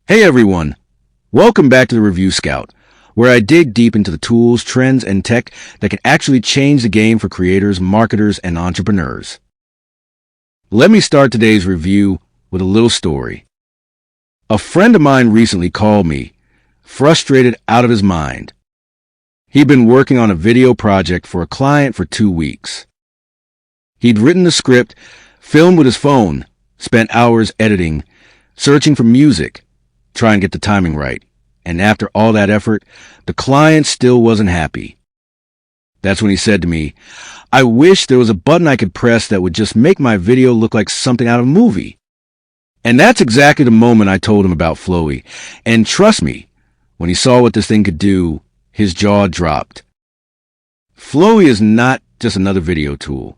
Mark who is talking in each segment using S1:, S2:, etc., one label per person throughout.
S1: Hey everyone, welcome back to the Review Scout, where I dig deep into the tools, trends, and tech that can actually change the game for creators, marketers, and entrepreneurs. Let me start today's review with a little story. A friend of mine recently called me, frustrated out of his mind. He'd been working on a video project for a client for 2 weeks. He'd written the script, filmed with his phone, spent hours editing, searching for music, try and get the timing right. And after all that effort, the client still wasn't happy. That's when he said to me, "I wish there was a button I could press that would just make my video look like something out of a movie." And that's exactly the moment I told him about Flowy. And trust me, when he saw what this thing could do, his jaw dropped. Flowy is not just another video tool.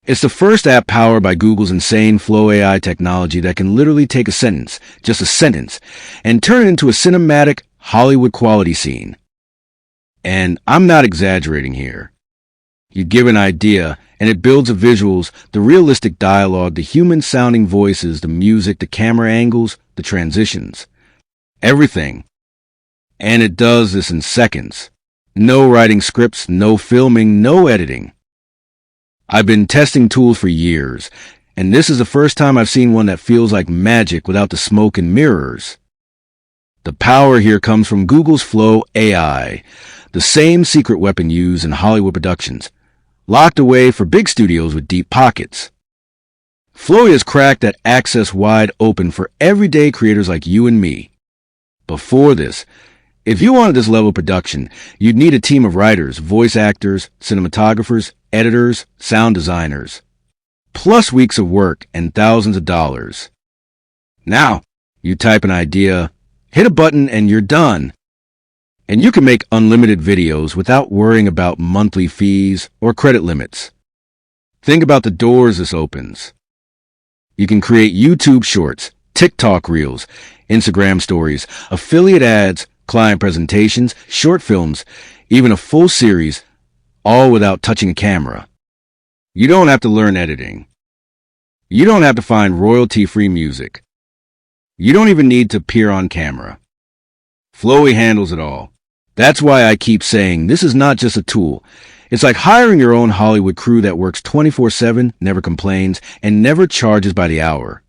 S1: It's the first app powered by Google's insane Flow AI technology that can literally take a sentence, just a sentence, and turn it into a cinematic Hollywood quality scene. And I'm not exaggerating here. You give an idea, and it builds the visuals, the realistic dialogue, the human-sounding voices, the music, the camera angles, the transitions. Everything. And it does this in seconds. No writing scripts, no filming, no editing. I've been testing tools for years, and this is the first time I've seen one that feels like magic without the smoke and mirrors. The power here comes from Google's Flow AI, the same secret weapon used in Hollywood productions, locked away for big studios with deep pockets. Flow has cracked that access wide open for everyday creators like you and me. Before this, if you wanted this level of production, you'd need a team of writers, voice actors, cinematographers, editors, sound designers, plus weeks of work and thousands of dollars. Now, you type an idea, hit a button, and you're done. And you can make unlimited videos without worrying about monthly fees or credit limits. Think about the doors this opens. You can create YouTube shorts, TikTok reels, Instagram stories, affiliate ads, client presentations, short films, even a full series, all without touching a camera. You don't have to learn editing. You don't have to find royalty-free music. You don't even need to appear on camera. Flowy handles it all. That's why I keep saying this is not just a tool. It's like hiring your own Hollywood crew that works 24/7, never complains, and never charges by the hour.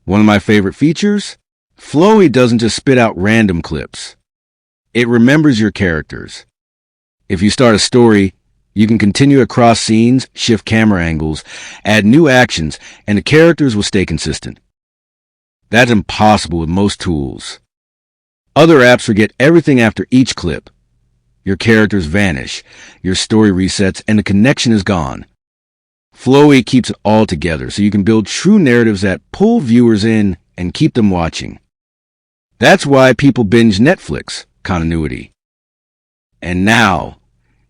S1: One of my favorite features? Flowy doesn't just spit out random clips. It remembers your characters. If you start a story, you can continue across scenes, shift camera angles, add new actions, and the characters will stay consistent. That's impossible with most tools. Other apps forget everything after each clip. Your characters vanish, your story resets, and the connection is gone. Flowy keeps it all together so you can build true narratives that pull viewers in and keep them watching. That's why people binge Netflix, continuity. And now,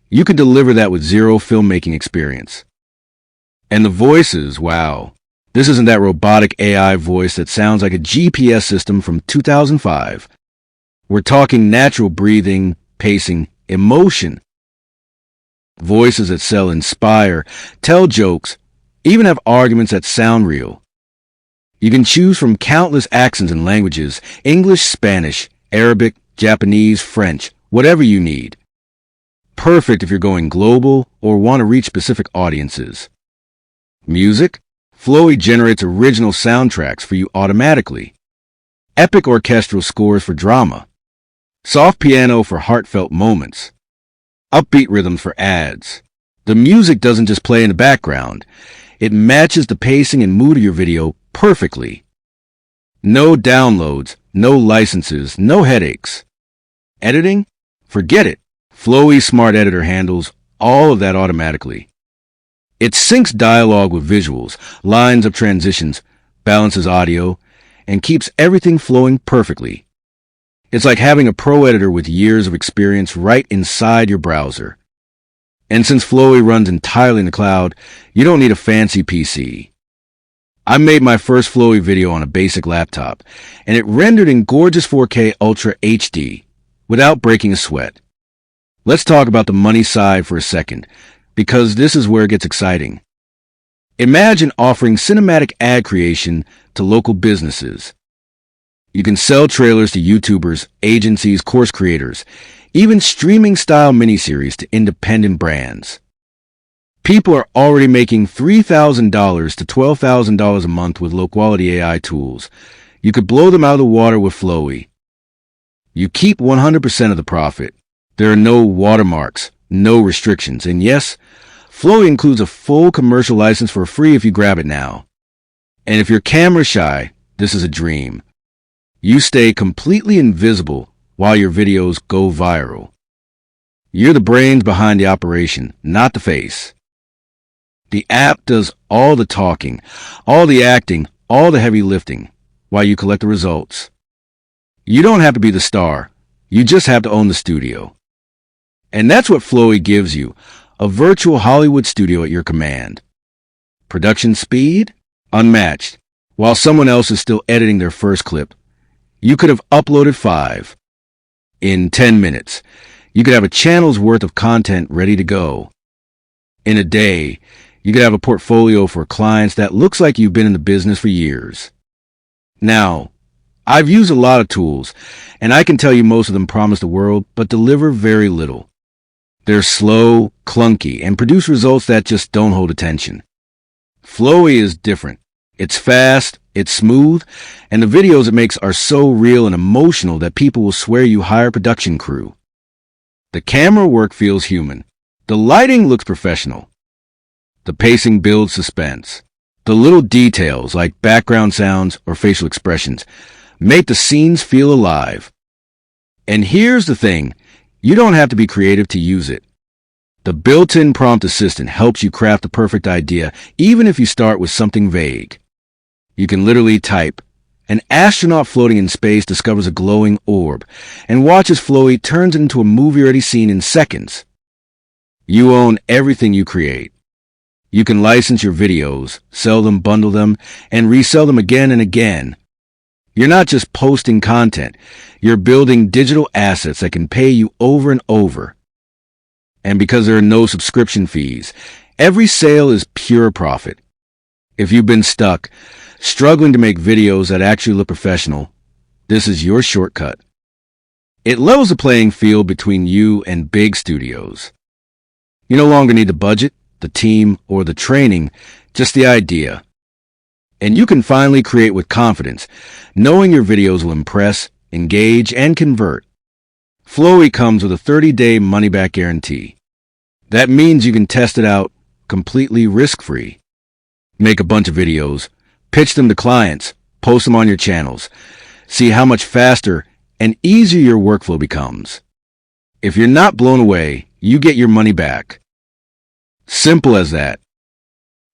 S1: you can deliver that with zero filmmaking experience. And the voices, wow. This isn't that robotic AI voice that sounds like a GPS system from 2005. We're talking natural breathing, pacing, emotion. Voices that sell, inspire, tell jokes, even have arguments that sound real. You can choose from countless accents and languages, English, Spanish, Arabic, Japanese, French, whatever you need. Perfect if you're going global or want to reach specific audiences. Music? Flowy generates original soundtracks for you automatically. Epic orchestral scores for drama. Soft piano for heartfelt moments. Upbeat rhythms for ads. The music doesn't just play in the background. It matches the pacing and mood of your video perfectly. No downloads, no licenses, no headaches. Editing? Forget it. Flowy's Smart Editor handles all of that automatically. It syncs dialogue with visuals, lines up transitions, balances audio, and keeps everything flowing perfectly. It's like having a pro editor with years of experience right inside your browser. And since Flowy runs entirely in the cloud, you don't need a fancy PC. I made my first Flowy video on a basic laptop, and it rendered in gorgeous 4K Ultra HD without breaking a sweat. Let's talk about the money side for a second, because this is where it gets exciting. Imagine offering cinematic ad creation to local businesses. You can sell trailers to YouTubers, agencies, course creators, even streaming-style miniseries to independent brands. People are already making $3,000 to $12,000 a month with low-quality AI tools. You could blow them out of the water with Flowy. You keep 100% of the profit. There are no watermarks, no restrictions, and yes, Flowy includes a full commercial license for free if you grab it now. And if you're camera shy, this is a dream. You stay completely invisible while your videos go viral. You're the brains behind the operation, not the face. The app does all the talking, all the acting, all the heavy lifting, while you collect the results. You don't have to be the star. You just have to own the studio. And that's what Flowy gives you, a virtual Hollywood studio at your command. Production speed? Unmatched. While someone else is still editing their first clip, you could have uploaded 5. In 10 minutes, you could have a channel's worth of content ready to go. In a day, you could have a portfolio for clients that looks like you've been in the business for years. Now, I've used a lot of tools, and I can tell you most of them promise the world, but deliver very little. They're slow, clunky, and produce results that just don't hold attention. Flowy is different. It's fast, it's smooth, and the videos it makes are so real and emotional that people will swear you hire a production crew. The camera work feels human. The lighting looks professional. The pacing builds suspense. The little details, like background sounds or facial expressions, make the scenes feel alive. And here's the thing, you don't have to be creative to use it. The built-in prompt assistant helps you craft the perfect idea, even if you start with something vague. You can literally type, "An astronaut floating in space discovers a glowing orb," and watch as Flowy turns it into a movie-ready scene in seconds. You own everything you create. You can license your videos, sell them, bundle them, and resell them again and again. You're not just posting content, you're building digital assets that can pay you over and over. And because there are no subscription fees, every sale is pure profit. If you've been stuck, struggling to make videos that actually look professional, this is your shortcut. It levels the playing field between you and big studios. You no longer need the budget, the team, or the training, just the idea. And you can finally create with confidence, knowing your videos will impress, engage, and convert. Flowy comes with a 30-day money-back guarantee. That means you can test it out completely risk-free. Make a bunch of videos, pitch them to clients, post them on your channels. See how much faster and easier your workflow becomes. If you're not blown away, you get your money back. Simple as that.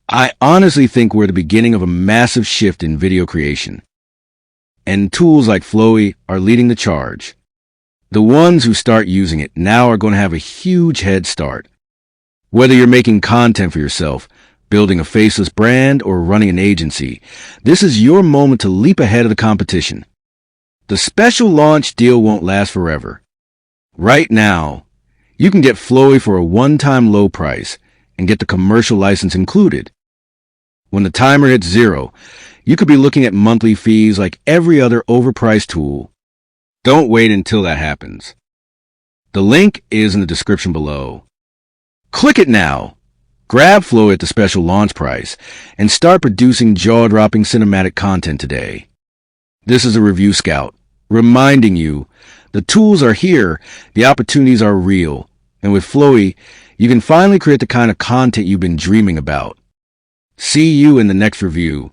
S1: I honestly think we're at the beginning of a massive shift in video creation. And tools like Flowy are leading the charge. The ones who start using it now are going to have a huge head start. Whether you're making content for yourself, building a faceless brand, or running an agency, this is your moment to leap ahead of the competition. The special launch deal won't last forever. Right now, you can get Flowy for a one-time low price and get the commercial license included. When the timer hits 0, you could be looking at monthly fees like every other overpriced tool. Don't wait until that happens. The link is in the description below. Click it now. Grab Flowy at the special launch price and start producing jaw-dropping cinematic content today. This is a Review Scout, reminding you the tools are here, the opportunities are real, and with Flowy, you can finally create the kind of content you've been dreaming about. See you in the next review.